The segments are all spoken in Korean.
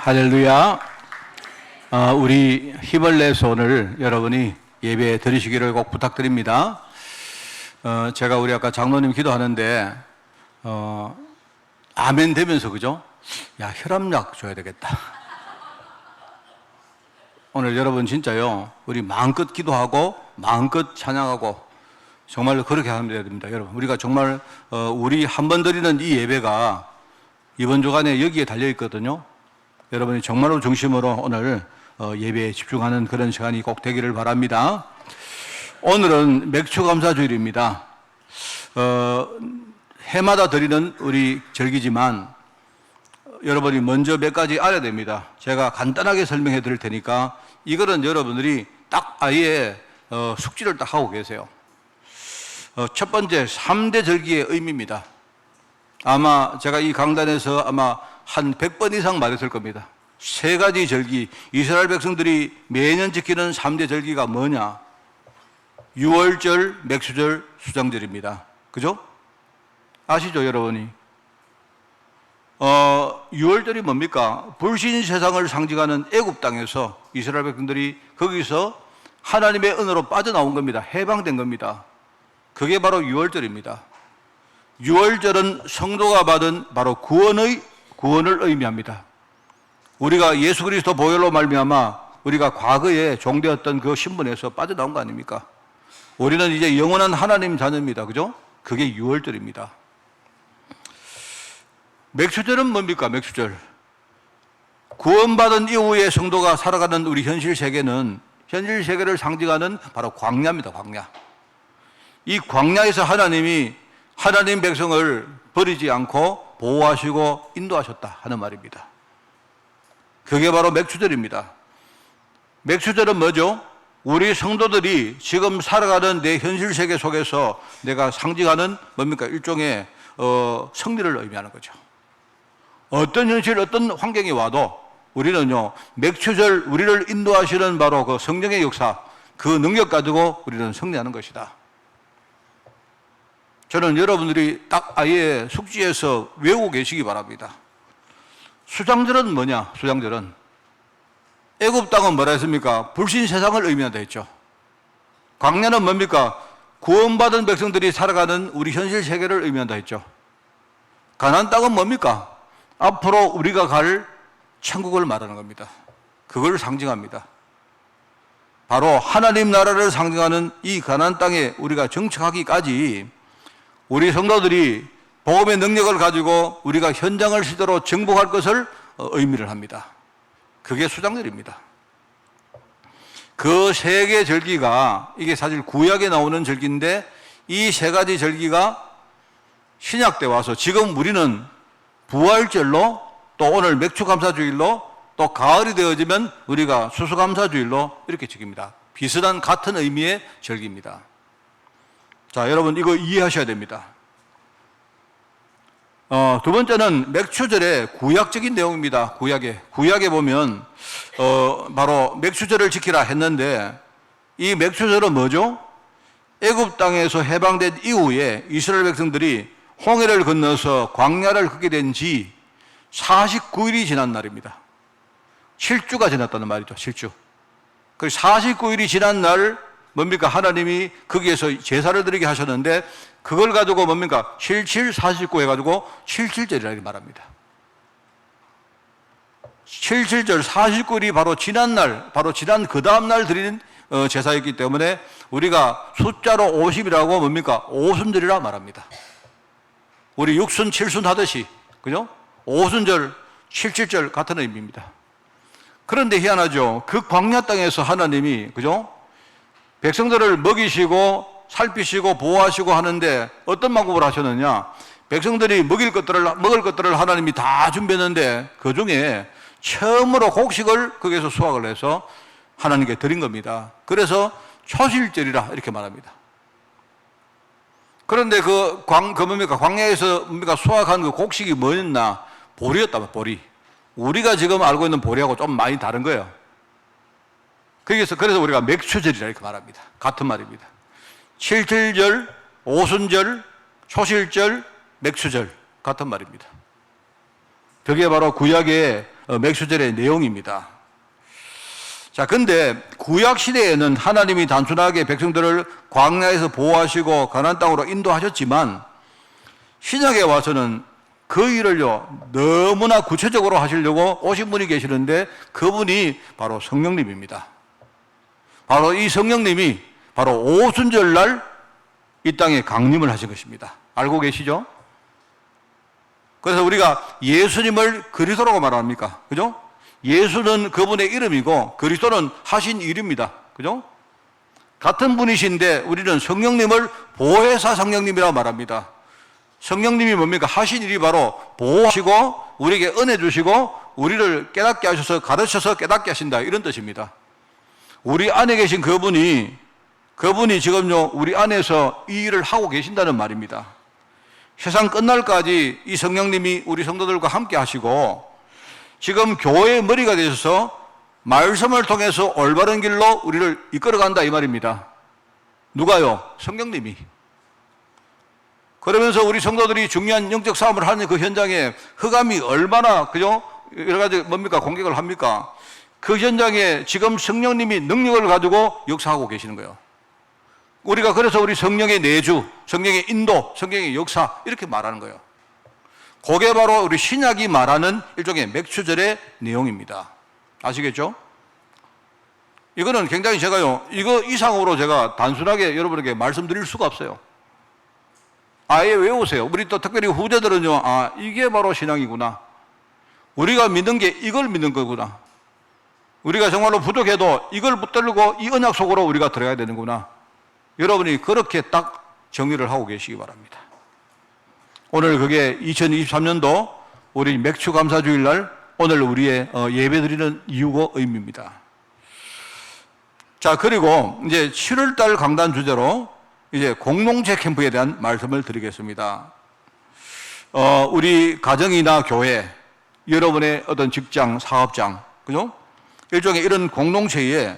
할렐루야. 우리 힘을 내서 오늘 여러분이 예배 드리시기를 꼭 부탁드립니다. 제가 우리 아까 장로님 기도하는데 아멘 되면서 그죠? 야, 혈압약 줘야 되겠다. 오늘 여러분 진짜요, 우리 마음껏 기도하고 마음껏 찬양하고 정말로 그렇게 하면 됩니다. 여러분, 우리가 정말 우리 한 번 드리는 이 예배가 이번 주간에 여기에 달려 있거든요. 여러분이 정말로 중심으로 오늘 예배에 집중하는 그런 시간이 꼭 되기를 바랍니다. 오늘은 맥추감사주일입니다. 해마다 드리는 우리 절기지만 여러분이 먼저 몇 가지 알아야 됩니다. 제가 간단하게 설명해 드릴 테니까 이거는 여러분들이 딱 아예 숙지를 딱 하고 계세요. 첫 번째 3대 절기의 의미입니다. 아마 제가 이 강단에서 아마 한 100번 이상 말했을 겁니다. 세 가지 절기, 이스라엘 백성들이 매년 지키는 3대 절기가 뭐냐? 유월절, 맥수절, 수장절입니다. 그죠? 아시죠, 여러분이? 유월절이 뭡니까? 불신 세상을 상징하는 애굽 땅에서 이스라엘 백성들이 거기서 하나님의 은혜로 빠져나온 겁니다. 해방된 겁니다. 그게 바로 유월절입니다. 유월절은 성도가 받은 바로 구원을 의미합니다. 우리가 예수 그리스도 보혈로 말미암아 우리가 과거에 종되었던 그 신분에서 빠져나온 거 아닙니까? 우리는 이제 영원한 하나님 자녀입니다. 그죠? 그게 유월절입니다. 맥수절은 뭡니까? 맥수절. 구원받은 이후에 성도가 살아가는 우리 현실 세계는 현실 세계를 상징하는 바로 광야입니다. 광야. 이 광야에서 하나님이 하나님 백성을 버리지 않고 보호하시고 인도하셨다 하는 말입니다. 그게 바로 맥수절입니다. 맥수절은 뭐죠? 우리 성도들이 지금 살아가는 내 현실 세계 속에서 내가 상징하는 뭡니까? 일종의 승리를 의미하는 거죠. 어떤 현실, 어떤 환경이 와도 우리는요, 맥수절, 우리를 인도하시는 바로 그 성령의 역사, 그 능력 가지고 우리는 승리하는 것이다. 저는 여러분들이 딱 아예 숙지해서 외우고 계시기 바랍니다. 수장절은 뭐냐? 수장절은 애굽 땅은 뭐라 했습니까? 불신 세상을 의미한다 했죠. 광야는 뭡니까? 구원받은 백성들이 살아가는 우리 현실 세계를 의미한다 했죠. 가나안 땅은 뭡니까? 앞으로 우리가 갈 천국을 말하는 겁니다. 그걸 상징합니다. 바로 하나님 나라를 상징하는 이 가나안 땅에 우리가 정착하기까지 우리 성도들이 복음의 능력을 가지고 우리가 현장을 시대로 정복할 것을 의미를 합니다. 그게 수장절입니다. 그 세 개 절기가 이게 사실 구약에 나오는 절기인데 이 세 가지 절기가 신약 때 와서 지금 우리는 부활절로 또 오늘 맥추감사주일로 또 가을이 되어지면 우리가 수수감사주일로 이렇게 지킵니다. 비슷한 같은 의미의 절기입니다. 자, 여러분 이거 이해하셔야 됩니다. 두 번째는 맥추절의 구약적인 내용입니다. 구약에 보면 바로 맥추절을 지키라 했는데 이 맥추절은 뭐죠? 애굽 땅에서 해방된 이후에 이스라엘 백성들이 홍해를 건너서 광야를 걷게 된 지 49일이 지난 날입니다. 7주가 지났다는 말이죠. 7주. 그 49일이 지난 날 뭡니까? 하나님이 거기에서 제사를 드리게 하셨는데 그걸 가지고 뭡니까? 77, 49 해가지고 77절이라고 말합니다. 77절 49일이 바로 지난 날, 바로 지난 그 다음날 드리는 제사였기 때문에 우리가 숫자로 50이라고 뭡니까? 오순절이라 말합니다. 우리 6순, 7순 하듯이, 그죠? 오순절, 77절 같은 의미입니다. 그런데 희한하죠. 그 광야 땅에서 하나님이, 그죠? 백성들을 먹이시고 살피시고 보호하시고 하는데 어떤 방법을 하셨느냐? 백성들이 먹을 것들을 하나님이 다 준비했는데 그 중에 처음으로 곡식을 거기에서 수확을 해서 하나님께 드린 겁니다. 그래서 초실절이라 이렇게 말합니다. 그런데 뭡니까? 광야에서 뭡니까? 수확한 그 곡식이 뭐였나? 보리였다면 보리. 우리가 지금 알고 있는 보리하고 좀 많이 다른 거예요. 그래서 우리가 맥추절이라 이렇게 말합니다. 같은 말입니다. 77절, 오순절, 초실절, 맥추절 같은 말입니다. 그게 바로 구약의 맥수절의 내용입니다. 자, 근데 구약 시대에는 하나님이 단순하게 백성들을 광야에서 보호하시고 가나안 땅으로 인도하셨지만 신약에 와서는 그 일을요 너무나 구체적으로 하시려고 오신 분이 계시는데 그분이 바로 성령님입니다. 바로 이 성령님이 바로 오순절날 이 땅에 강림을 하신 것입니다. 알고 계시죠? 그래서 우리가 예수님을 그리스도라고 말합니까? 그죠? 예수는 그분의 이름이고 그리스도는 하신 일입니다. 그죠? 같은 분이신데 우리는 성령님을 보혜사 성령님이라고 말합니다. 성령님이 뭡니까? 하신 일이 바로 보호하시고 우리에게 은혜 주시고 우리를 깨닫게 하셔서 가르쳐서 깨닫게 하신다 이런 뜻입니다. 우리 안에 계신 그분이 지금요 우리 안에서 이 일을 하고 계신다는 말입니다. 세상 끝날까지 이 성령님이 우리 성도들과 함께 하시고 지금 교회의 머리가 되셔서 말씀을 통해서 올바른 길로 우리를 이끌어간다 이 말입니다. 누가요? 성령님이. 그러면서 우리 성도들이 중요한 영적 싸움을 하는 그 현장에 흑암이 얼마나 그죠? 여러 가지 뭡니까? 공격을 합니까? 그 현장에 지금 성령님이 능력을 가지고 역사하고 계시는 거예요. 우리가 그래서 우리 성령의 내주, 성령의 인도, 성령의 역사 이렇게 말하는 거예요. 그게 바로 우리 신약이 말하는 일종의 맥추절의 내용입니다. 아시겠죠? 이거는 굉장히 제가요 이거 이상으로 제가 단순하게 여러분에게 말씀드릴 수가 없어요. 아예 외우세요. 우리 또 특별히 후대들은요, 아, 이게 바로 신앙이구나. 우리가 믿는 게 이걸 믿는 거구나. 우리가 정말로 부족해도 이걸 붙들고 이 언약 속으로 우리가 들어가야 되는구나. 여러분이 그렇게 딱 정리를 하고 계시기 바랍니다. 오늘 그게 2023년도 우리 맥주 감사주일 날 오늘 우리의 예배 드리는 이유고 의미입니다. 자, 그리고 이제 7월달 강단 주제로 이제 공동체 캠프에 대한 말씀을 드리겠습니다. 우리 가정이나 교회, 여러분의 어떤 직장, 사업장, 그죠? 일종의 이런 공동체에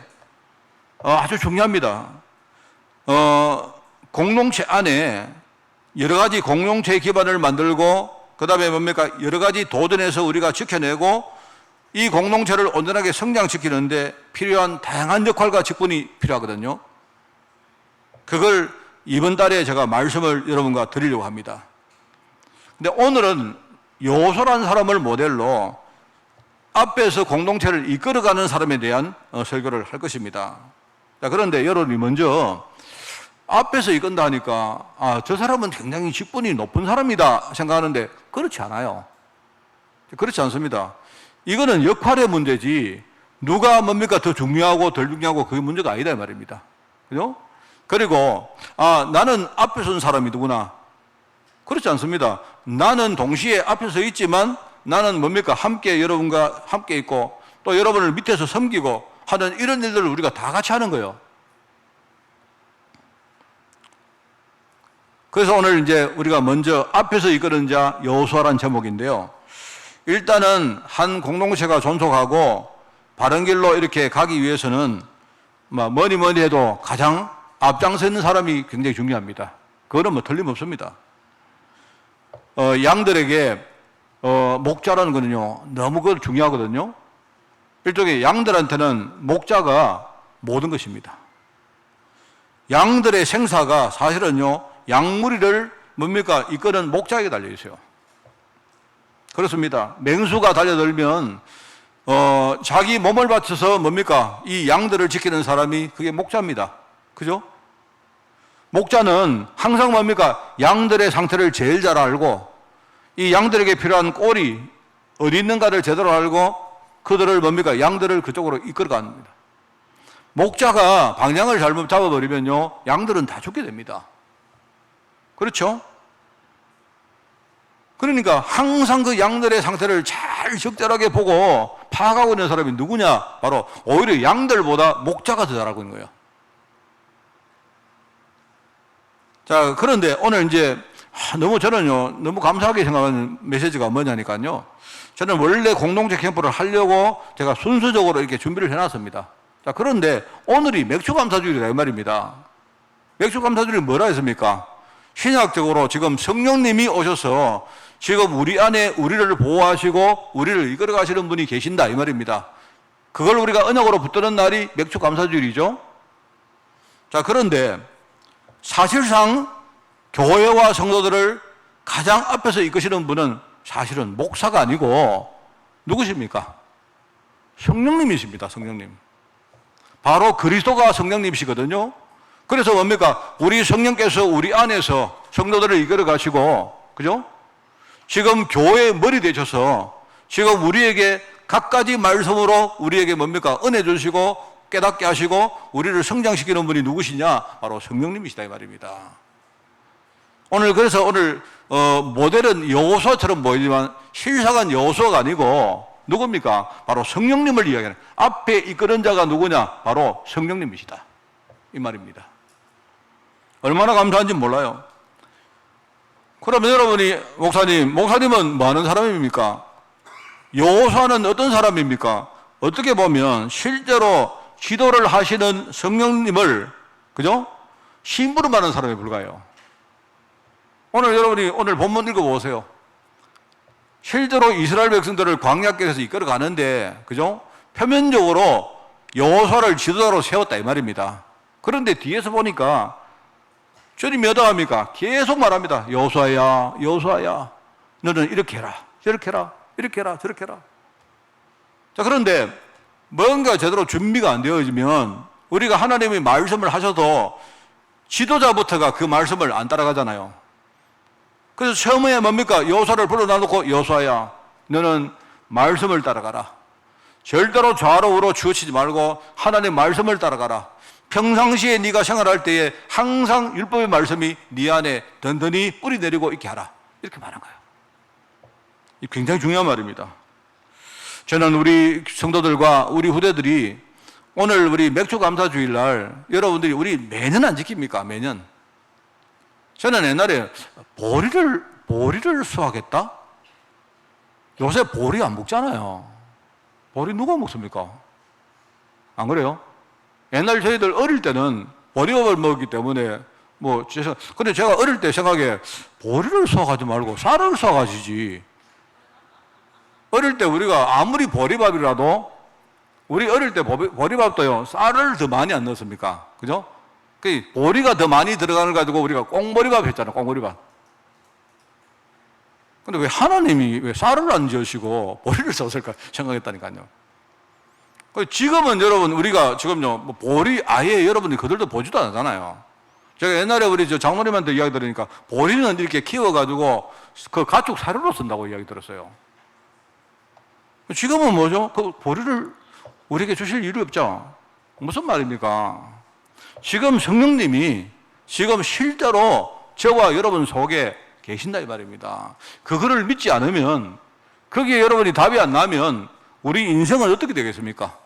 아주 중요합니다. 공동체 안에 여러 가지 공동체 기반을 만들고 그 다음에 뭡니까? 여러 가지 도전에서 우리가 지켜내고 이 공동체를 온전하게 성장시키는데 필요한 다양한 역할과 직분이 필요하거든요. 그걸 이번 달에 제가 말씀을 여러분과 드리려고 합니다. 근데 오늘은 요소란 사람을 모델로 앞에서 공동체를 이끌어가는 사람에 대한 설교를 할 것입니다. 자, 그런데 여러분이 먼저 앞에서 이끈다 하니까 아, 저 사람은 굉장히 직분이 높은 사람이다 생각하는데 그렇지 않아요. 그렇지 않습니다. 이거는 역할의 문제지 누가 뭡니까 더 중요하고 덜 중요하고 그게 문제가 아니다 이 말입니다. 그죠? 그리고 아, 나는 앞에 선 사람이 누구나 그렇지 않습니다. 나는 동시에 앞에 서 있지만 나는 뭡니까 함께 여러분과 함께 있고 또 여러분을 밑에서 섬기고 하는 이런 일들을 우리가 다 같이 하는 거예요. 그래서 오늘 이제 우리가 먼저 앞에서 이끄는 자 여호수아라는 제목인데요. 일단은 한 공동체가 존속하고 바른 길로 이렇게 가기 위해서는 뭐니 해도 가장 앞장서 있는 사람이 굉장히 중요합니다. 그거는 뭐 틀림없습니다. 양들에게 목자라는 거는요 너무 그거 중요하거든요. 일종의 양들한테는 목자가 모든 것입니다. 양들의 생사가 사실은요 양무리를 뭡니까 이끄는 목자에게 달려 있어요. 그렇습니다. 맹수가 달려들면 자기 몸을 바쳐서 뭡니까 이 양들을 지키는 사람이 그게 목자입니다. 그죠? 목자는 항상 뭡니까 양들의 상태를 제일 잘 알고 이 양들에게 필요한 꼴이 어디 있는가를 제대로 알고 그들을 뭡니까 양들을 그쪽으로 이끌어갑니다. 목자가 방향을 잘못 잡아버리면요 양들은 다 죽게 됩니다. 그렇죠? 그러니까 항상 그 양들의 상태를 잘 적절하게 보고 파악하고 있는 사람이 누구냐? 바로 오히려 양들보다 목자가 더 잘 알고 있는 거예요. 자, 그런데 오늘 이제 너무 저는요 너무 감사하게 생각하는 메시지가 뭐냐니까요. 저는 원래 공동체 캠프를 하려고 제가 순서적으로 이렇게 준비를 해놨습니다. 자, 그런데 오늘이 맥주감사주일이다 이 말입니다. 맥주감사주일이 뭐라 했습니까? 신약적으로 지금 성령님이 오셔서 지금 우리 안에 우리를 보호하시고 우리를 이끌어 가시는 분이 계신다 이 말입니다. 그걸 우리가 언약으로 붙드는 날이 맥주감사주일이죠. 자, 그런데 사실상 교회와 성도들을 가장 앞에서 이끄시는 분은 사실은 목사가 아니고 누구십니까? 성령님이십니다. 성령님. 바로 그리스도가 성령님이시거든요. 그래서 뭡니까? 우리 성령께서 우리 안에서 성도들을 이끌어 가시고, 그죠? 지금 교회의 머리 되셔서 지금 우리에게 갖가지 말씀으로 우리에게 뭡니까? 은혜 주시고 깨닫게 하시고 우리를 성장시키는 분이 누구시냐? 바로 성령님이시다 이 말입니다. 그래서 오늘 모델은 여호수아처럼 보이지만 실상은 여호수아가 아니고 누굽니까? 바로 성령님을 이야기하는, 앞에 이끄는 자가 누구냐? 바로 성령님이시다 이 말입니다. 얼마나 감사한지 몰라요. 그러면 여러분이 목사님은 뭐 하는 사람입니까? 여호수아는 어떤 사람입니까? 어떻게 보면 실제로 기도를 하시는 성령님을, 그죠? 심부름하는 사람에 불과해요. 여러분이 오늘 본문 읽어보세요. 실제로 이스라엘 백성들을 광야길에서 이끌어 가는데, 그죠? 표면적으로 여호수아를 지도자로 세웠다 이 말입니다. 그런데 뒤에서 보니까 주님이 어떠합니까? 계속 말합니다. 여호수아야, 여호수아야, 너는 이렇게 해라, 저렇게 해라, 이렇게 해라, 저렇게 해라. 자, 그런데 뭔가 제대로 준비가 안 되어지면 우리가 하나님이 말씀을 하셔도 지도자부터가 그 말씀을 안 따라가잖아요. 그래서 처음에 뭡니까? 여호수아를 불러놔놓고 여호수아야, 너는 말씀을 따라가라. 절대로 좌로 우로 치우치지 말고 하나님의 말씀을 따라가라. 평상시에 네가 생활할 때에 항상 율법의 말씀이 네 안에 든든히 뿌리 내리고 있게 하라. 이렇게 말한 거예요. 이 굉장히 중요한 말입니다. 저는 우리 성도들과 우리 후대들이 오늘 우리 맥주감사주일날 여러분들이 우리 매년 안 지킵니까? 매년. 저는 옛날에 보리를 수확했다? 요새 보리 안 먹잖아요. 보리 누가 먹습니까? 안 그래요? 옛날 저희들 어릴 때는 보리밥을 먹기 때문에 근데 제가 어릴 때 생각에 보리를 수확하지 말고 쌀을 수확하시지. 어릴 때 우리가 아무리 보리밥이라도 우리 어릴 때 보리밥도요 쌀을 더 많이 안 넣었습니까? 그죠? 그 보리가 더 많이 들어가는 걸 가지고 우리가 꽁보리밥 했잖아요. 꽁보리밥. 근데 왜 하나님이 왜 쌀을 안 지으시고 보리를 썼을까 생각했다니까요. 지금은 여러분 우리가 지금요 보리 아예 여러분이 그들도 보지도 않잖아요. 제가 옛날에 우리 장모님한테 이야기 들으니까 보리는 이렇게 키워가지고 그 가축 사료로 쓴다고 이야기 들었어요. 지금은 뭐죠? 그 보리를 우리에게 주실 일이 없죠. 무슨 말입니까? 지금 성령님이 지금 실제로 저와 여러분 속에 계신다 이 말입니다. 그거를 믿지 않으면, 거기에 여러분이 답이 안 나면 우리 인생은 어떻게 되겠습니까?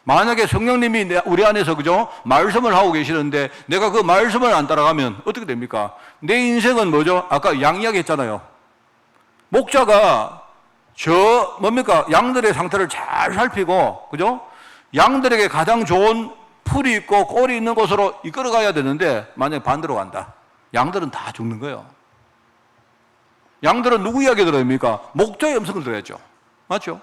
만약에 성령님이 우리 안에서, 그죠? 말씀을 하고 계시는데 내가 그 말씀을 안 따라가면 어떻게 됩니까? 내 인생은 뭐죠? 아까 양 이야기했잖아요. 목자가 양들의 상태를 잘 살피고, 그죠? 양들에게 가장 좋은 풀이 있고 꼴이 있는 곳으로 이끌어 가야 되는데 만약에 반대로 간다. 양들은 다 죽는 거예요. 양들은 누구 이야기 들어야 됩니까? 목자의 음성을 들어야죠. 맞죠?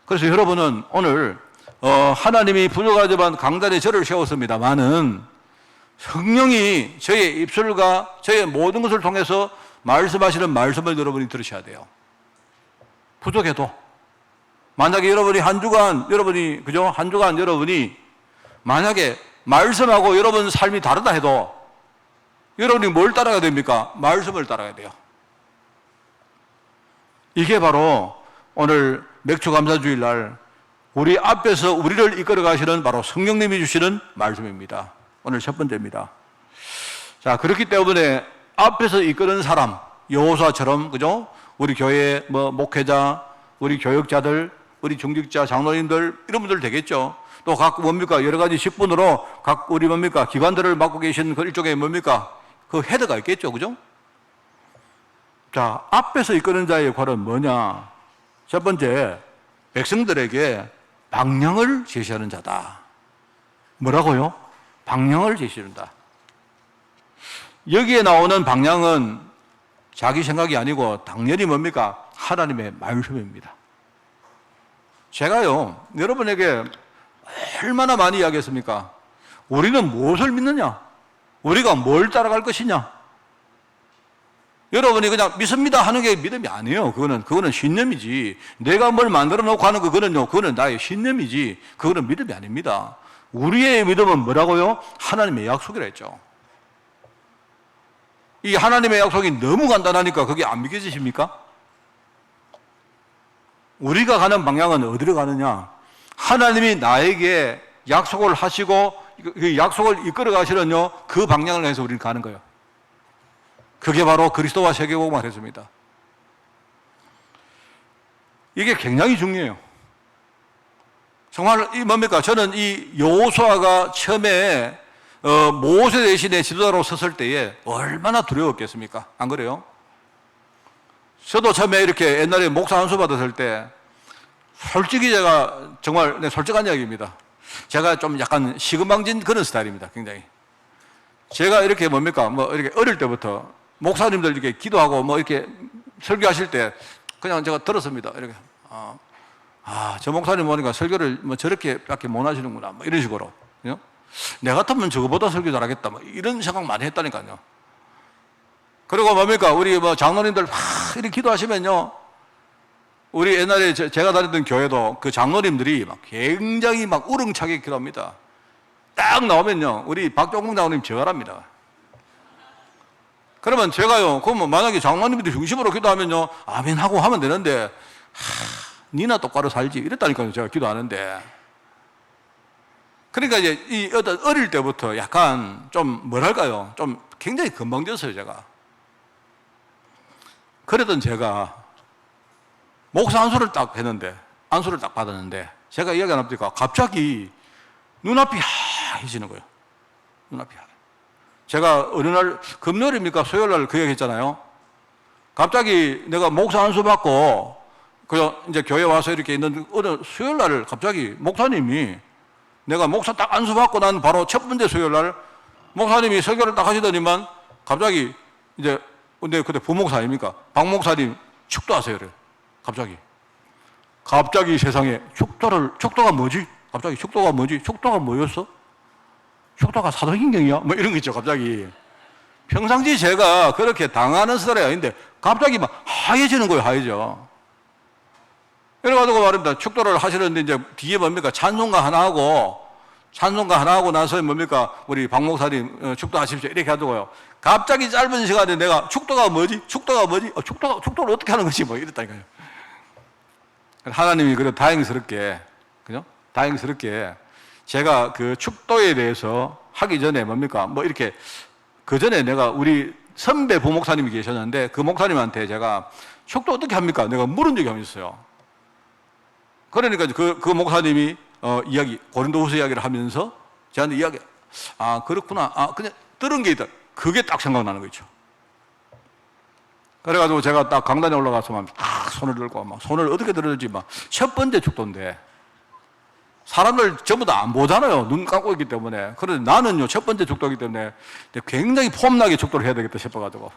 그래서 여러분은 오늘 하나님이 부족하지만 강단에 저를 세웠습니다만은 성령이 저의 입술과 저의 모든 것을 통해서 말씀하시는 말씀을 여러분이 들으셔야 돼요. 부족해도 만약에 여러분이 한 주간 여러분이 만약에 말씀하고 여러분 삶이 다르다 해도 여러분이 뭘 따라가야 됩니까? 말씀을 따라가야 돼요. 이게 바로 오늘 맥주감사주일 날 우리 앞에서 우리를 이끌어 가시는 바로 성령님이 주시는 말씀입니다. 오늘 첫 번째입니다. 자, 그렇기 때문에 앞에서 이끄는 사람, 여호수아처럼, 그죠? 우리 교회 목회자, 우리 교역자들, 우리 중직자, 장로님들 이런 분들 되겠죠. 또 각 여러 가지 직분으로 각 우리 기관들을 맡고 계신 그 일종의 그 헤드가 있겠죠, 그죠? 자, 앞에서 이끄는 자의 역할은 뭐냐? 첫 번째, 백성들에게 방향을 제시하는 자다. 뭐라고요? 방향을 제시한다. 여기에 나오는 방향은 자기 생각이 아니고 당연히 뭡니까? 하나님의 말씀입니다. 제가요, 여러분에게 얼마나 많이 이야기했습니까? 우리는 무엇을 믿느냐? 우리가 뭘 따라갈 것이냐? 여러분이 그냥 믿습니다 하는 게 믿음이 아니에요. 그거는 신념이지. 내가 뭘 만들어 놓고 하는 그거는 나의 신념이지. 그거는 믿음이 아닙니다. 우리의 믿음은 뭐라고요? 하나님의 약속이라 했죠. 이 하나님의 약속이 너무 간단하니까 그게 안 믿겨지십니까? 우리가 가는 방향은 어디로 가느냐? 하나님이 나에게 약속을 하시고 그 약속을 이끌어 가시는요, 그 방향을 해서 우리는 가는 거예요. 그게 바로 그리스도와 세계복음을 했습니다. 이게 굉장히 중요해요. 정말 이 뭡니까? 저는 이 여호수아가 처음에 모세 대신에 지도자로 섰을 때에 얼마나 두려웠겠습니까? 안 그래요? 저도 처음에 이렇게 옛날에 목사 안수 받았을 때 솔직히 제가 정말 솔직한 이야기입니다. 제가 좀 약간 시금방진 그런 스타일입니다. 굉장히. 제가 이렇게 뭡니까? 이렇게 어릴 때부터 목사님들 이렇게 기도하고 이렇게 설교하실 때 그냥 제가 들었습니다. 이렇게. 저 목사님 보니까 설교를 저렇게밖에 못 하시는구나. 이런 식으로. 내가 같으면 저거보다 설교 잘하겠다. 이런 생각 많이 했다니까요. 그리고 뭡니까? 우리 장로님들 막 이렇게 기도하시면요. 우리 옛날에 제가 다니던 교회도 그 장로님들이 굉장히 우렁차게 기도합니다. 딱 나오면요. 우리 박종국 장로님 저하랍니다. 그러면 제가요, 그러면 만약에 장로님들이 중심으로 기도하면요, 아멘 하고 하면 되는데, 니나 똑바로 살지. 이랬다니까요, 제가 기도하는데. 그러니까 이제 이 어릴 때부터 약간 좀 뭐랄까요, 좀 굉장히 건방졌어요, 제가. 그랬던 제가 목사 안수를 딱 했는데, 안수를 딱 받았는데, 제가 이야기 안 합니까? 갑자기 눈앞이 하얘지는 거예요. 눈앞이 하얘. 제가 어느 날, 금요일입니까? 수요일 날 그 얘기 했잖아요. 갑자기 내가 목사 안수 받고, 이제 교회 와서 이렇게 있는 어느 수요일 날 갑자기 목사님이 내가 목사 딱 안수 받고 난 바로 첫 번째 수요일 날 목사님이 설교를 딱 하시더니만 갑자기 이제 근데 그때 부목사 아닙니까? 박 목사님 축도하세요. 그래. 갑자기 세상에 축도가 뭐지? 갑자기 축도가 뭐지? 축도가 뭐였어? 축도가 사도신경이야? 이런 거 있죠, 갑자기. 평상시 제가 그렇게 당하는 스타일이 아닌데, 갑자기 하얘지는 거예요, 하얘져. 이래가지고 말입니다. 축도를 하시는데, 이제 뒤에 뭡니까? 찬송가 하나 하고 나서 뭡니까? 우리 박 목사님 축도하십시오. 이렇게 하더고요. 갑자기 짧은 시간에 내가 축도가 뭐지? 축도를 어떻게 하는 거지? 이랬다니까요. 하나님이 그래도 다행스럽게, 그죠? 다행스럽게 제가 그 축도에 대해서 하기 전에 뭡니까? 이렇게 그 전에 내가 우리 선배 부목사님이 계셨는데 그 목사님한테 제가 축도 어떻게 합니까? 내가 물은 적이 한번 있어요. 그러니까 그 목사님이 고린도후서 이야기를 하면서 저한테 그렇구나. 그냥 들은 게 있다. 그게 딱 생각나는 거죠. 그래가지고 제가 딱 강단에 올라가서 손을 들고 손을 어떻게 들어야지 첫 번째 축도인데 사람들 전부 다 안 보잖아요. 눈 감고 있기 때문에. 그런데 나는요, 첫 번째 축도이기 때문에 굉장히 폼나게 축도를 해야 되겠다 싶어가지고.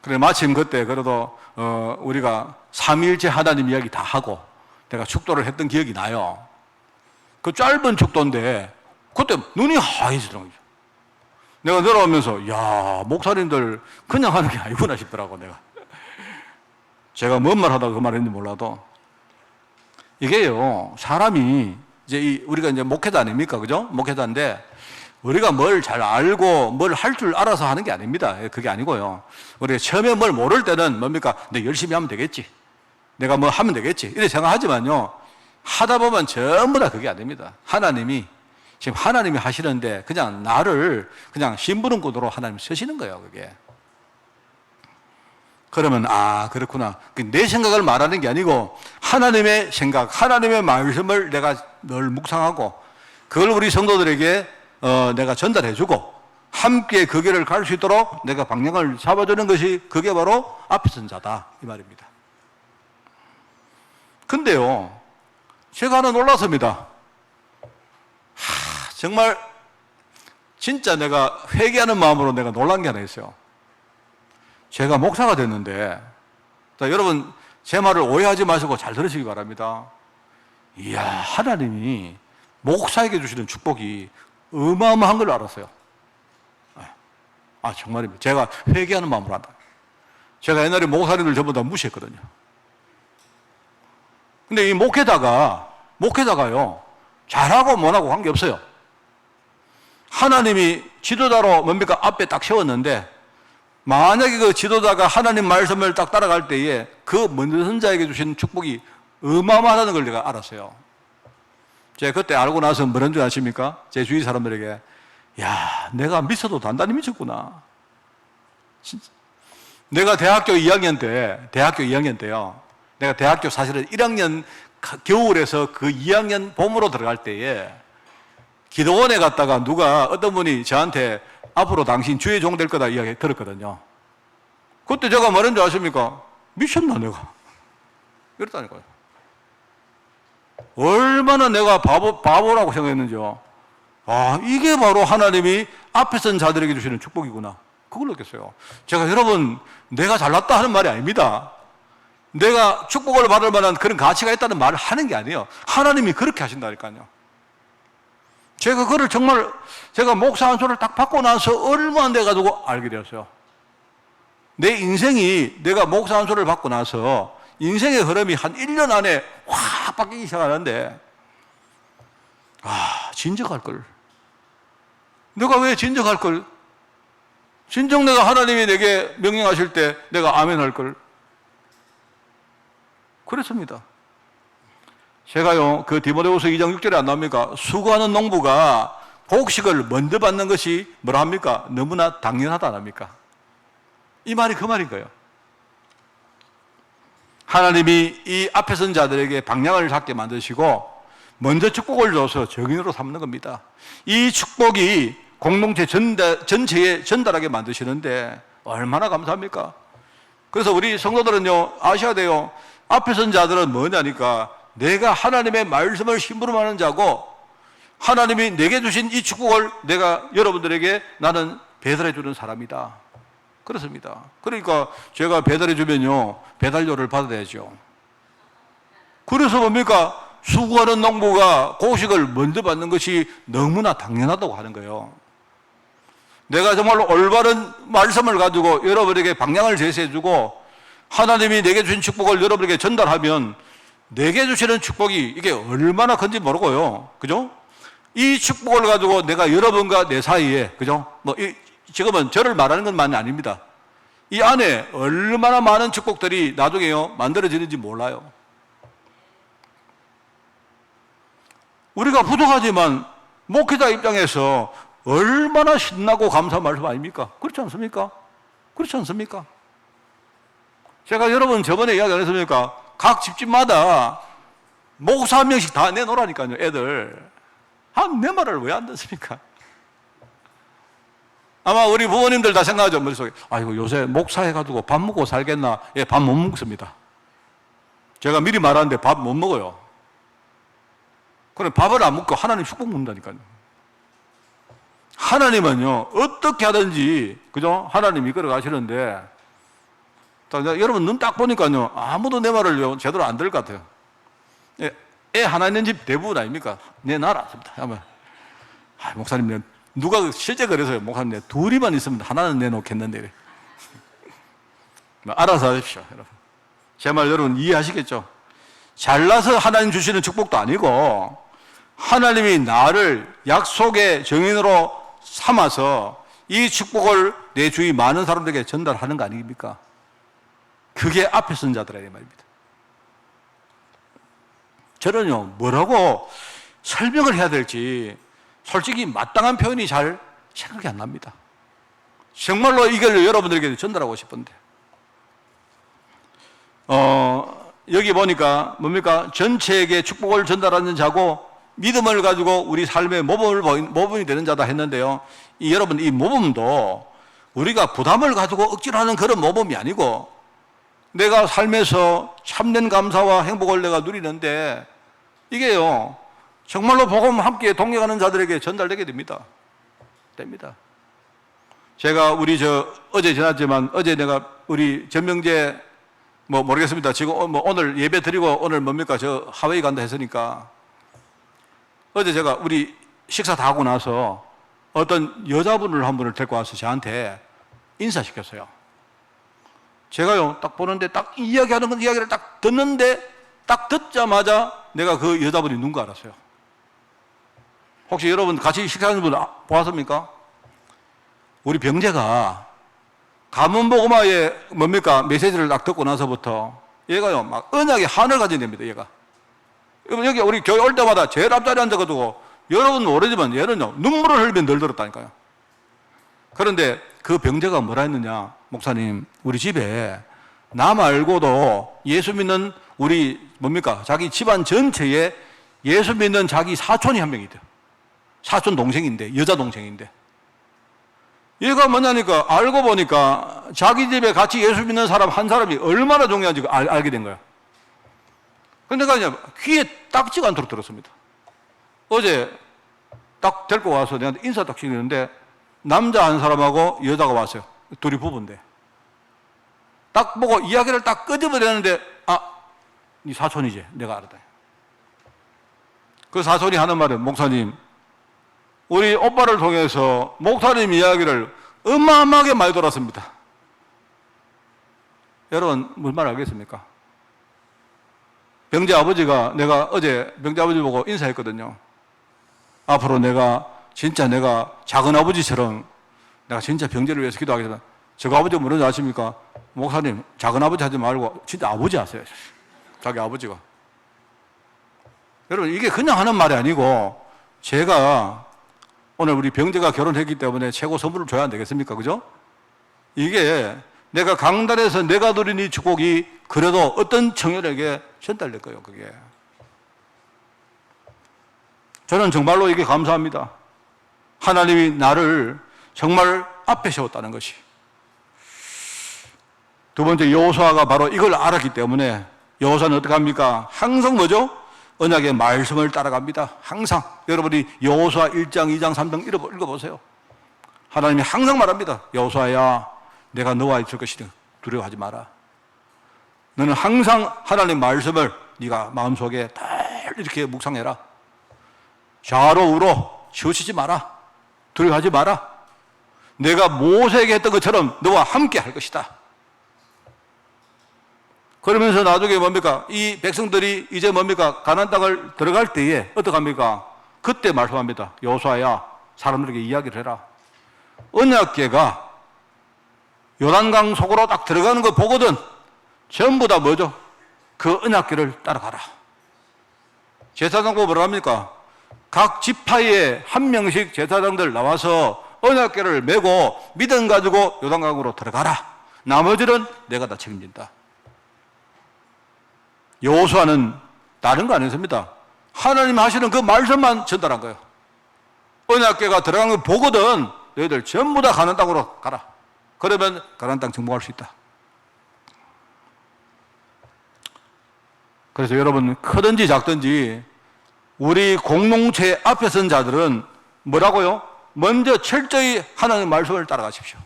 그래, 마침 그때 그래도, 우리가 삼위일체 하나님 이야기 다 하고 내가 축도를 했던 기억이 나요. 그 짧은 축도인데 그때 눈이 하얘지더라고요. 내가 내려오면서, 야, 목사님들 그냥 하는 게 아니구나 싶더라고, 내가. 제가 뭔 말 하다가 그 말 했는지 몰라도. 이게요, 사람이, 우리가 이제 목회자 아닙니까? 그죠? 목회자인데, 우리가 뭘 잘 알고 뭘 할 줄 알아서 하는 게 아닙니다. 그게 아니고요. 우리가 처음에 뭘 모를 때는 뭡니까? 내가 열심히 하면 되겠지. 내가 뭐 하면 되겠지. 이렇게 생각하지만요, 하다 보면 전부 다 그게 안 됩니다. 지금 하나님이 하시는데 그냥 나를 그냥 심부름꾼으로 하나님이 쓰시는 거예요, 그게. 그러면 그렇구나. 내 생각을 말하는 게 아니고 하나님의 생각, 하나님의 말씀을 내가 늘 묵상하고 그걸 우리 성도들에게 내가 전달해주고 함께 그 길을 갈 수 있도록 내가 방향을 잡아주는 것이 그게 바로 앞에 선 자다 이 말입니다. 근데요, 제가 하나 놀랐습니다. 정말 진짜 내가 회개하는 마음으로 내가 놀란 게 하나 있어요. 제가 목사가 됐는데, 자, 여러분 제 말을 오해하지 마시고 잘 들으시기 바랍니다. 이야, 하나님이 목사에게 주시는 축복이 어마어마한 걸 알았어요. 아, 정말입니다. 제가 회개하는 마음으로 한다. 제가 옛날에 목사님들 전부 다 무시했거든요. 근데 이 목회자가요, 잘하고 못하고 관계없어요. 하나님이 지도자로 뭡니까? 앞에 딱 세웠는데, 만약에 그 지도자가 하나님 말씀을 딱 따라갈 때에 그 먼저 선자에게 주신 축복이 어마어마하다는 걸 내가 알았어요. 제가 그때 알고 나서 뭐라는 줄 아십니까? 제 주위 사람들에게, 야, 내가 미쳐도 단단히 미쳤구나. 진짜. 내가 대학교 2학년 때요. 내가 대학교 사실은 1학년 겨울에서 그 2학년 봄으로 들어갈 때에 기도원에 갔다가 어떤 분이 저한테 앞으로 당신 주의 종 될 거다 이야기 들었거든요. 그때 제가 뭐라는 줄 아십니까? 미쳤나 내가? 이랬다니까요. 얼마나 내가 바보라고 생각했는지요. 아, 이게 바로 하나님이 앞에 선 자들에게 주시는 축복이구나. 그걸 느꼈어요. 제가 여러분, 내가 잘났다 하는 말이 아닙니다. 내가 축복을 받을 만한 그런 가치가 있다는 말을 하는 게 아니에요. 하나님이 그렇게 하신다니까요. 제가 그걸 정말, 제가 목사 한 소리를 딱 받고 나서 얼마 안 돼가지고 알게 되었어요. 내 인생이, 내가 목사 한 소리를 받고 나서 인생의 흐름이 한 1년 안에 확 바뀌기 시작하는데, 아, 진정할 걸. 내가 왜 진정할 걸? 진정 내가 하나님이 내게 명령하실 때 내가 아멘 할 걸. 그랬습니다. 제가요, 그 디모데후서 2장 6절에 안 나옵니까? 수고하는 농부가 곡식을 먼저 받는 것이 뭐라 합니까? 너무나 당연하다 안 합니까? 이 말이 그 말인 거예요. 하나님이 이 앞에 선 자들에게 방향을 잡게 만드시고 먼저 축복을 줘서 정인으로 삼는 겁니다. 이 축복이 공동체 전체에 전달하게 만드시는데 얼마나 감사합니까? 그래서 우리 성도들은요, 아셔야 돼요. 앞에 선 자들은 뭐냐니까, 내가 하나님의 말씀을 심부름하는 자고 하나님이 내게 주신 이 축복을 내가 여러분들에게 나는 배달해 주는 사람이다. 그렇습니다. 그러니까 제가 배달해 주면요, 배달료를 받아야죠. 그래서 뭡니까? 수고하는 농부가 곡식을 먼저 받는 것이 너무나 당연하다고 하는 거예요. 내가 정말로 올바른 말씀을 가지고 여러분에게 방향을 제시해 주고 하나님이 내게 주신 축복을 여러분에게 전달하면 내게 주시는 축복이 이게 얼마나 큰지 모르고요. 그죠? 이 축복을 가지고 내가 여러분과 내 사이에, 그죠? 지금은 저를 말하는 것만이 아닙니다. 이 안에 얼마나 많은 축복들이 나중에요, 만들어지는지 몰라요. 우리가 부족하지만 목회자 입장에서 얼마나 신나고 감사한 말씀 아닙니까? 그렇지 않습니까? 그렇지 않습니까? 제가 여러분 저번에 이야기 안 했습니까? 각 집집마다 목사 한 명씩 다 내놓으라니까요, 애들. 내 말을 왜 안 듣습니까? 아마 우리 부모님들 다 생각하죠, 머릿속에. 아이고, 요새 목사 해가지고 밥 먹고 살겠나? 예, 밥 못 먹습니다. 제가 미리 말하는데 밥 못 먹어요. 그럼 밥을 안 먹고 하나님 축복 먹는다니까요. 하나님은요, 어떻게 하든지, 그죠? 하나님 이끌어 가시는데, 여러분 눈 딱 보니까요, 아무도 내 말을 제대로 안 들을 것 같아요. 애 하나 있는 집 대부분 아닙니까? 내 나라. 목사님, 누가 실제 그래서요, 목사님, 둘이만 있으면 하나는 내놓겠는데. 알아서 하십시오, 여러분. 제 말 여러분 이해하시겠죠? 잘나서 하나님 주시는 축복도 아니고, 하나님이 나를 약속의 증인으로 삼아서 이 축복을 내 주위 많은 사람들에게 전달하는 거 아닙니까? 그게 앞에 선 자들이라 말입니다. 저는요, 뭐라고 설명을 해야 될지 솔직히 마땅한 표현이 잘 생각이 안 납니다. 정말로 이걸 여러분들에게 전달하고 싶은데, 여기 보니까 뭡니까? 전체에게 축복을 전달하는 자고 믿음을 가지고 우리 삶의 모범이 되는 자다 했는데요. 여러분, 이 모범도 우리가 부담을 가지고 억지로 하는 그런 모범이 아니고 내가 삶에서 참된 감사와 행복을 내가 누리는데 이게요, 정말로 복음 함께 동행하는 자들에게 전달되게 됩니다. 제가 어제 지났지만 어제 내가 우리 전명재 모르겠습니다. 지금 오늘 예배 드리고 오늘 뭡니까? 저 하와이 간다 했으니까 어제 제가 우리 식사 다 하고 나서 어떤 여자분을 한 분을 데리고 와서 저한테 인사시켰어요. 제가요, 딱 보는데 딱 이야기하는 건 이야기를 딱 듣는데 딱 듣자마자 내가 그 여자분이 누군가 알았어요. 혹시 여러분 같이 식사하는 분 보았습니까? 우리 병재가 가문복음화의 뭡니까? 메시지를 딱 듣고 나서부터 얘가요, 막 언약의 한을 가진 됩니다, 얘가. 여기 우리 교회 올 때마다 제일 앞자리에 앉아가지고 여러분 모르지만 얘는요, 눈물을 흘리며 늘 들었다니까요. 그런데 그 병재가 뭐라 했느냐? 목사님, 우리 집에 나 말고도 예수 믿는 우리 뭡니까? 자기 집안 전체에 예수 믿는 자기 사촌이 한 명 있대요. 사촌 동생인데, 여자 동생인데. 얘가 뭐냐니까 알고 보니까 자기 집에 같이 예수 믿는 사람 한 사람이 얼마나 중요한지 알게 된 거야. 근데 내가 귀에 딱지가 않도록 들었습니다. 어제 딱 데리고 와서 내가 인사 딱 시키는데 남자 한 사람하고 여자가 왔어요. 둘이 부부인데. 딱 보고 이야기를 딱 끄집어내는데 네 사촌이지. 내가 알았다. 그 사촌이 하는 말은 목사님, 우리 오빠를 통해서 목사님 이야기를 어마어마하게 많이 들었습니다. 여러분 무슨 말 알겠습니까? 병재 아버지가 내가 어제 병재 아버지 보고 인사했거든요. 앞으로 내가 작은 아버지처럼 내가 진짜 병재를 위해서 기도하겠다. 저 아버지가 뭐라는지 아십니까? 목사님, 작은 아버지 하지 말고 진짜 아버지 하세요. 자기 아버지가. 여러분 이게 그냥 하는 말이 아니고 제가 오늘 우리 병재가 결혼했기 때문에 최고 선물을 줘야 안 되겠습니까? 그죠? 이게 내가 강단에서 내가 누린 이 축복이 그래도 어떤 청년에게 전달될 거예요, 그게. 저는 정말로 이게 감사합니다. 하나님이 나를 정말 앞에 세웠다는 것이. 두 번째, 여호수아가 바로 이걸 알았기 때문에 여호수아는 어떻게 합니까? 항상 뭐죠? 언약의 말씀을 따라갑니다. 항상. 여러분이 여호수아 1장, 2장, 3장 읽어보세요. 하나님이 항상 말합니다. 여호수아야, 내가 너와 있을 것이니 두려워하지 마라. 너는 항상 하나님 말씀을 네가 마음속에 늘 이렇게 묵상해라. 좌로 우로 치우치지 마라. 두려워하지 마라. 내가 모세에게 했던 것처럼 너와 함께 할 것이다. 그러면서 나중에 뭡니까? 이 백성들이 이제 뭡니까? 가나안 땅을 들어갈 때에 어떡합니까? 그때 말씀합니다. 여호수아야, 사람들에게 이야기를 해라. 언약궤가 요단강 속으로 딱 들어가는 거 보거든. 전부 다 뭐죠? 그 언약궤를 따라가라. 제사장고 뭐라 합니까? 각 지파에 한 명씩 제사장들 나와서 언약궤를 메고 믿음 가지고 요단강으로 들어가라. 나머지는 내가 다 책임진다. 여호수아는 다른 거 아니었습니다. 하나님 하시는 그 말씀만 전달한 거예요. 언약궤가 들어간 거 보거든. 너희들 전부 다 가나안 땅으로 가라. 그러면 가나안 땅 정복할 수 있다. 그래서 여러분 크든지 작든지 우리 공동체 앞에 선 자들은 뭐라고요? 먼저 철저히 하나님의 말씀을 따라가십시오.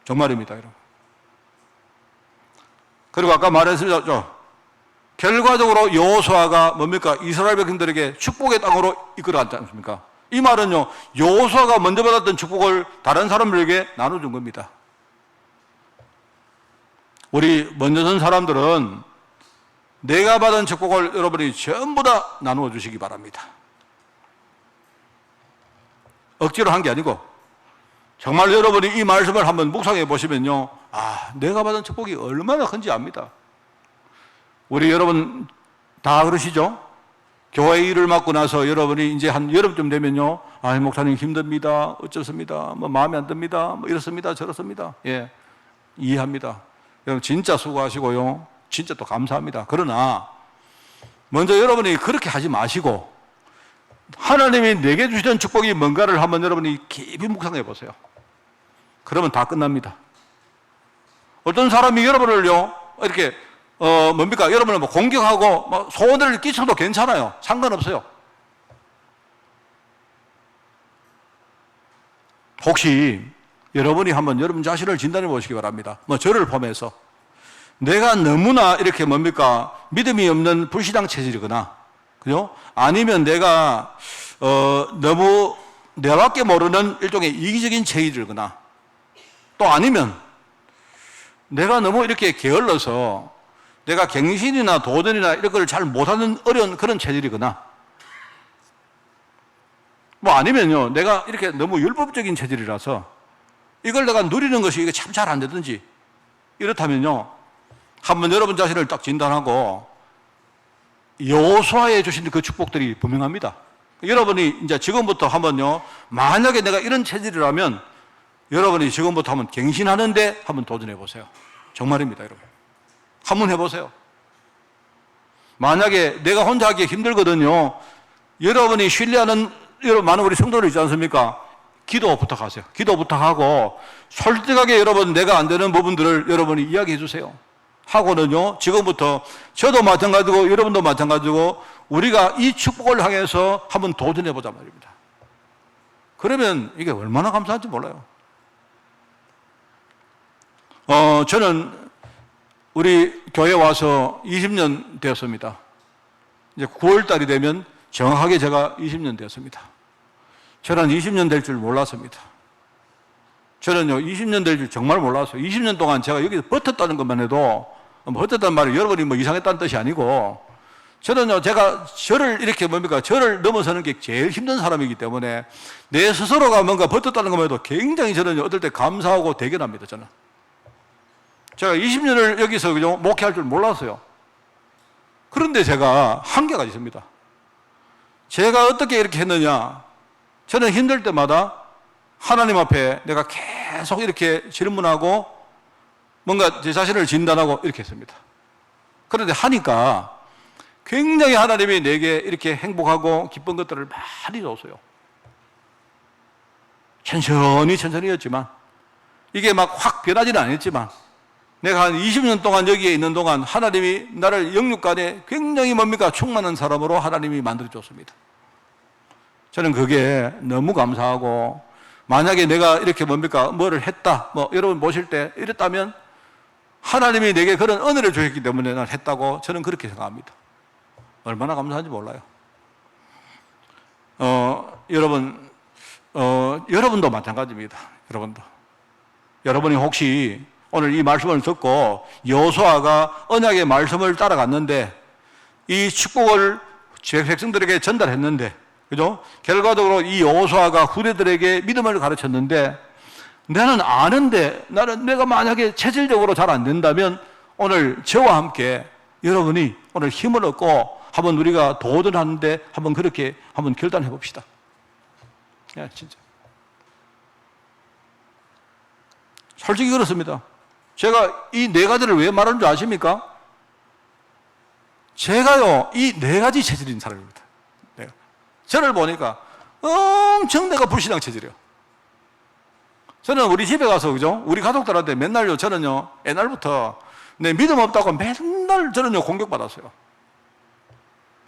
정말입니다, 여러분. 그리고 아까 말했습니다. 결과적으로 여호수아가 뭡니까? 이스라엘 백성들에게 축복의 땅으로 이끌어갔지 않습니까? 이 말은요, 여호수아가 먼저 받았던 축복을 다른 사람들에게 나눠준 겁니다. 우리 먼저 선 사람들은 내가 받은 축복을 여러분이 전부 다 나누어 주시기 바랍니다. 억지로 한 게 아니고 정말 여러분이 이 말씀을 한번 묵상해 보시면요, 내가 받은 축복이 얼마나 큰지 압니다. 우리 여러분 다 그러시죠? 교회 일을 맡고 나서 여러분이 이제 한 여름쯤 되면요, 목사님 힘듭니다, 어쩌습니다, 마음에 안 듭니다, 이렇습니다, 저렇습니다. 예, 이해합니다. 여러분 진짜 수고하시고요, 진짜 또 감사합니다. 그러나 먼저 여러분이 그렇게 하지 마시고 하나님이 내게 주시던 축복이 뭔가를 한번 여러분이 깊이 묵상해 보세요. 그러면 다 끝납니다. 어떤 사람이 여러분을요 이렇게 뭡니까? 여러분을 공격하고 소원을 끼쳐도 괜찮아요. 상관없어요. 혹시 여러분이 한번 여러분 자신을 진단해 보시기 바랍니다. 뭐 저를 포함해서 내가 너무나 이렇게 뭡니까 믿음이 없는 불신앙 체질이거나, 그죠? 아니면 내가 너무 내밖에 모르는 일종의 이기적인 체질이거나, 또 아니면 내가 너무 이렇게 게을러서 내가 갱신이나 도전이나 이런 걸 잘 못하는 어려운 그런 체질이거나, 뭐 아니면요 내가 이렇게 너무 율법적인 체질이라서 이걸 내가 누리는 것이 이게 참 잘 안 되든지 이렇다면요 한번 여러분 자신을 딱 진단하고 여호수아에 주신 그 축복들이 분명합니다. 여러분이 이제 지금부터 한번요 만약에 내가 이런 체질이라면 여러분이 지금부터 한번 갱신하는데 한번 도전해 보세요. 정말입니다, 여러분. 한번 해보세요. 만약에 내가 혼자 하기 힘들거든요. 여러분이 신뢰하는 여러분 많은 우리 성도들 있지 않습니까? 기도 부탁하세요. 기도 부탁하고 솔직하게 여러분 내가 안 되는 부분들을 여러분이 이야기해 주세요. 하고는요 지금부터 저도 마찬가지고 여러분도 마찬가지고 우리가 이 축복을 향해서 한번 도전해 보자 말입니다. 그러면 이게 얼마나 감사한지 몰라요. 저는 우리 교회 와서 20년 되었습니다. 이제 9월 달이 되면 정확하게 제가 20년 되었습니다. 저는 20년 될 줄 몰랐습니다. 저는요 20년 될 줄 정말 몰랐어요. 20년 동안 제가 여기서 버텼다는 것만 해도, 버텼다는 말이 여러분이 뭐 이상했다는 뜻이 아니고, 저는요 제가 저를 이렇게 뭡니까 저를 넘어서는 게 제일 힘든 사람이기 때문에 내 스스로가 뭔가 버텼다는 것만 해도 굉장히 저는 어떨 때 감사하고 대견합니다. 저는 제가 20년을 여기서 그죠 목회할 줄 몰랐어요. 그런데 제가 한계가 있습니다. 제가 어떻게 이렇게 했느냐, 저는 힘들 때마다 하나님 앞에 내가 계속 이렇게 질문하고 뭔가 제 자신을 진단하고 이렇게 했습니다. 그런데 하니까 굉장히 하나님이 내게 이렇게 행복하고 기쁜 것들을 많이 줬어요. 천천히였지만 이게 막 확 변하지는 않았지만 내가 한 20년 동안 여기에 있는 동안 하나님이 나를 영육간에 굉장히 뭡니까 충만한 사람으로 하나님이 만들어줬습니다. 저는 그게 너무 감사하고, 만약에 내가 이렇게 뭡니까 뭐를 했다, 뭐 여러분 보실 때 이랬다면 하나님이 내게 그런 은혜를 주셨기 때문에 난 했다고 저는 그렇게 생각합니다. 얼마나 감사한지 몰라요. 여러분도 마찬가지입니다. 여러분이 혹시 오늘 이 말씀을 듣고 여호수아가 언약의 말씀을 따라갔는데 이 축복을 제 백성들에게 전달했는데, 그죠? 결과적으로 이 여호수아가 후대들에게 믿음을 가르쳤는데, 나는 아는데 내가 만약에 체질적으로 잘 안 된다면 오늘 저와 함께 여러분이 오늘 힘을 얻고 한번 우리가 도전하는데 한번 그렇게 한번 결단해 봅시다. 야, 진짜. 솔직히 그렇습니다. 제가 이 네 가지를 왜 말하는 줄 아십니까? 제가요, 이 네 가지 체질인 사람입니다. 저를 보니까 엄청 내가 불신앙 체질이에요. 저는 우리 집에 가서, 그죠? 우리 가족들한테 맨날요, 저는요, 옛날부터 내 믿음 없다고 맨날 저는요, 공격받았어요.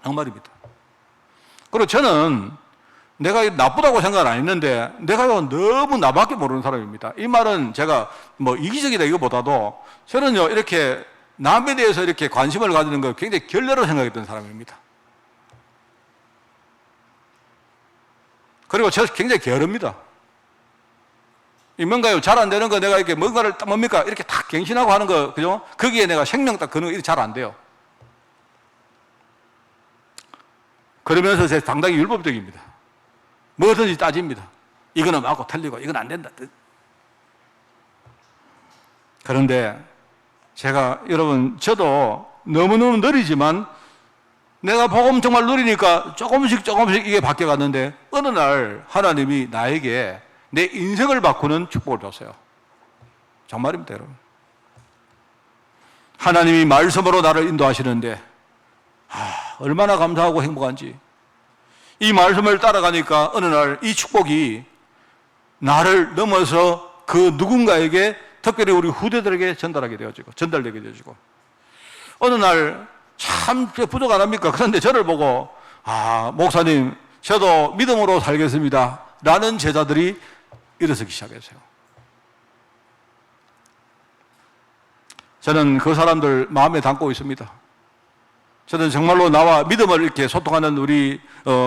정말입니다. 그리고 저는 내가 나쁘다고 생각은 안 했는데, 내가요, 너무 나밖에 모르는 사람입니다. 이 말은 제가 뭐 이기적이다 이거보다도 저는요, 이렇게 남에 대해서 이렇게 관심을 가지는 걸 굉장히 결례로 생각했던 사람입니다. 그리고 저 굉장히 게으릅니다. 뭔가요, 잘 안 되는 거 내가 이렇게 뭔가를 딱 뭡니까? 이렇게 딱 갱신하고 하는 거, 그죠? 거기에 내가 생명 딱 거는 거 잘 안 돼요. 그러면서 제가 상당히 율법적입니다. 뭐든지 따집니다. 이거는 맞고 틀리고, 이건 안 된다. 그런데 제가, 여러분, 저도 너무너무 느리지만 내가 복음 정말 누리니까 조금씩 이게 바뀌어갔는데 어느 날 하나님이 나에게 내 인생을 바꾸는 축복을 줬어요. 정말입니다, 여러분. 하나님이 말씀으로 나를 인도하시는데 얼마나 감사하고 행복한지. 이 말씀을 따라가니까 어느 날 이 축복이 나를 넘어서 그 누군가에게, 특별히 우리 후대들에게 전달되게 되어지고 어느 날 참 부족 안 합니까? 그런데 저를 보고 목사님 저도 믿음으로 살겠습니다 라는 제자들이 일어서기 시작했어요. 저는 그 사람들 마음에 담고 있습니다. 저는 정말로 나와 믿음을 이렇게 소통하는 우리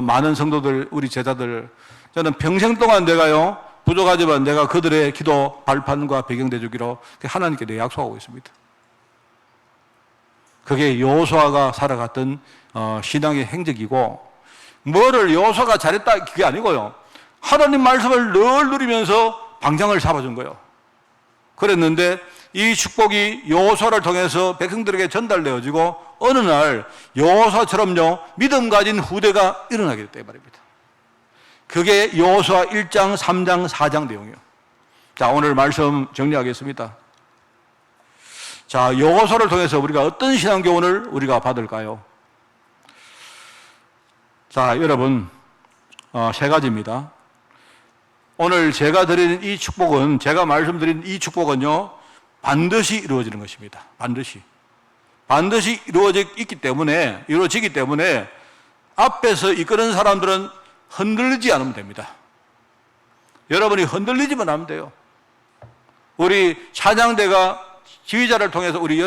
많은 성도들, 우리 제자들, 저는 평생 동안 내가요 부족하지만 내가 그들의 기도 발판과 배경돼 주기로 하나님께 내가 약속하고 있습니다. 그게 여호수아가 살아갔던 신앙의 행적이고, 뭐를 여호수아가 잘했다 그게 아니고요, 하나님 말씀을 늘 누리면서 방향을 잡아준 거예요. 그랬는데 이 축복이 여호수아를 통해서 백성들에게 전달되어지고 어느 날 여호수아처럼요 믿음 가진 후대가 일어나게 됐다 이 말입니다. 그게 여호수아 1장, 3장, 4장 내용이에요. 자, 오늘 말씀 정리하겠습니다. 자, 여호수아를 통해서 우리가 어떤 신앙 교훈을 우리가 받을까요? 자, 여러분, 세 가지입니다. 오늘 제가 드리는 이 축복은, 제가 말씀드린 이 축복은요 반드시 이루어지는 것입니다. 반드시 이루어지기 때문에 앞에서 이끄는 사람들은 흔들리지 않으면 됩니다. 여러분이 흔들리지만 하면 돼요. 우리 찬양대가 지휘자를 통해서 우리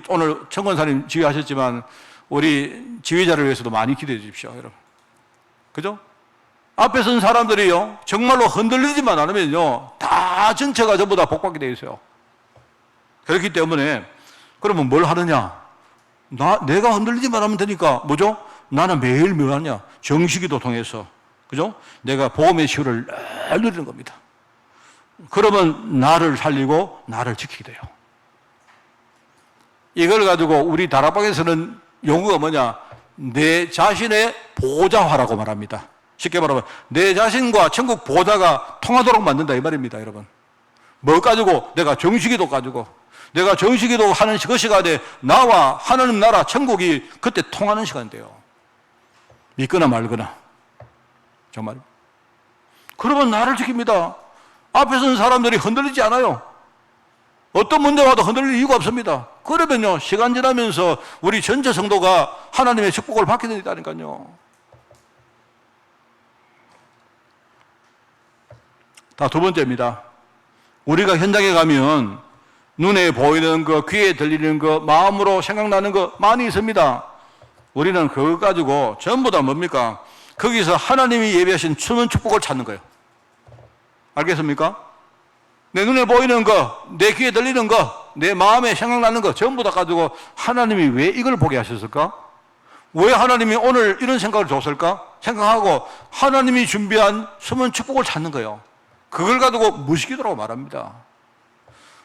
오늘 청권사님 지휘하셨지만 우리 지휘자를 위해서도 많이 기도해 주십시오, 여러분. 그죠? 앞에 선 사람들이요 정말로 흔들리지만 않으면요 다 전체가 전부 다 복받게 되어 있어요. 그렇기 때문에 그러면 뭘 하느냐? 내가 흔들리지만 하면 되니까 뭐죠? 나는 매일 뭐 하냐? 정식기도 통해서, 그죠? 내가 복음의 치유를 늘 누리는 겁니다. 그러면 나를 살리고 나를 지키게 돼요. 이걸 가지고 우리 다락방에서는 용어가 뭐냐? 내 자신의 보좌화라고 말합니다. 쉽게 말하면 내 자신과 천국 보좌가 통하도록 만든다 이 말입니다, 여러분. 뭐 가지고? 내가 정식기도 가지고, 내가 정식기도 하는 그 시간에 나와 하나님 나라 천국이 그때 통하는 시간이 돼요. 믿거나 말거나. 정말. 그러면 나를 지킵니다. 앞에 선 사람들이 흔들리지 않아요. 어떤 문제 와도 흔들릴 이유가 없습니다. 그러면요 시간 지나면서 우리 전체 성도가 하나님의 축복을 받게 된다니까요. 다 두 번째입니다. 우리가 현장에 가면 눈에 보이는 거, 귀에 들리는 거, 마음으로 생각나는 거 많이 있습니다. 우리는 그거 가지고 전부 다 뭡니까? 거기서 하나님이 예비하신 숨은 축복을 찾는 거예요. 알겠습니까? 내 눈에 보이는 거, 내 귀에 들리는 거, 내 마음에 생각나는 거 전부 다 가지고 하나님이 왜 이걸 보게 하셨을까? 왜 하나님이 오늘 이런 생각을 줬을까? 생각하고 하나님이 준비한 숨은 축복을 찾는 거예요. 그걸 가지고 무시기도라고 말합니다.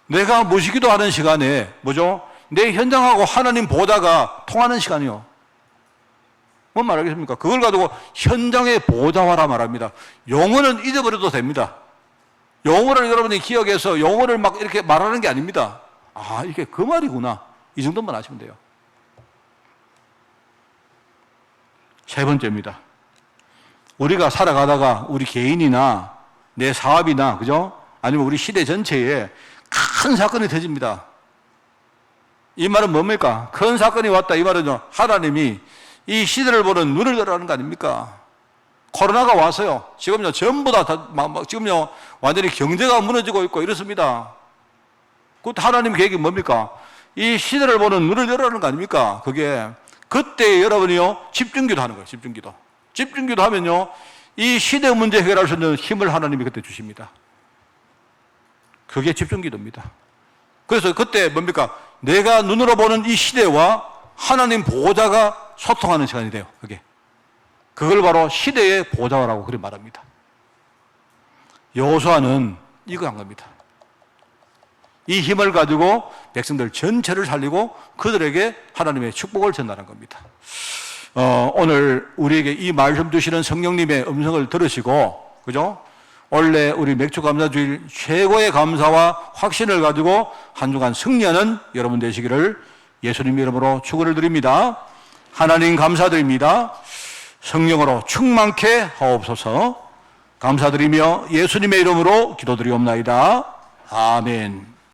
내가 무시기도 하는 시간에 뭐죠? 내 현장하고 하나님 보다가 통하는 시간이요. 뭔 말하겠습니까? 그걸 가지고 현장의 보좌화라 말합니다. 용어는 잊어버려도 됩니다. 용어를 여러분이 기억해서 용어를 막 이렇게 말하는 게 아닙니다. 아, 이게 그 말이구나. 이 정도만 아시면 돼요. 세 번째입니다. 우리가 살아가다가 우리 개인이나 내 사업이나, 그죠? 아니면 우리 시대 전체에 큰 사건이 터집니다. 이 말은 뭡니까? 큰 사건이 왔다. 이 말은요, 하나님이 이 시대를 보는 눈을 열라는 거 아닙니까? 코로나가 왔어요. 지금요, 전부 다, 지금요, 완전히 경제가 무너지고 있고 이렇습니다. 그것도 하나님 계획이 뭡니까? 이 시대를 보는 눈을 열라는 거 아닙니까? 그게, 그때 여러분이요, 집중기도 하는 거예요, 집중기도. 집중기도 하면요, 이 시대 문제 해결할 수 있는 힘을 하나님이 그때 주십니다. 그게 집중기도입니다. 그래서 그때 뭡니까? 내가 눈으로 보는 이 시대와 하나님 보호자가 소통하는 시간이 돼요. 그게. 그걸 바로 시대의 보호자라고 그렇게 말합니다. 여호수아는 이거 한 겁니다. 이 힘을 가지고 백성들 전체를 살리고 그들에게 하나님의 축복을 전달한 겁니다. 오늘 우리에게 이 말씀 주시는 성령님의 음성을 들으시고, 그죠? 원래 우리 맥주 감사주일 최고의 감사와 확신을 가지고 한 주간 승리하는 여러분 되시기를 예수님 이름으로 축원을 드립니다. 하나님 감사드립니다. 성령으로 충만케 하옵소서. 감사드리며 예수님의 이름으로 기도드리옵나이다. 아멘.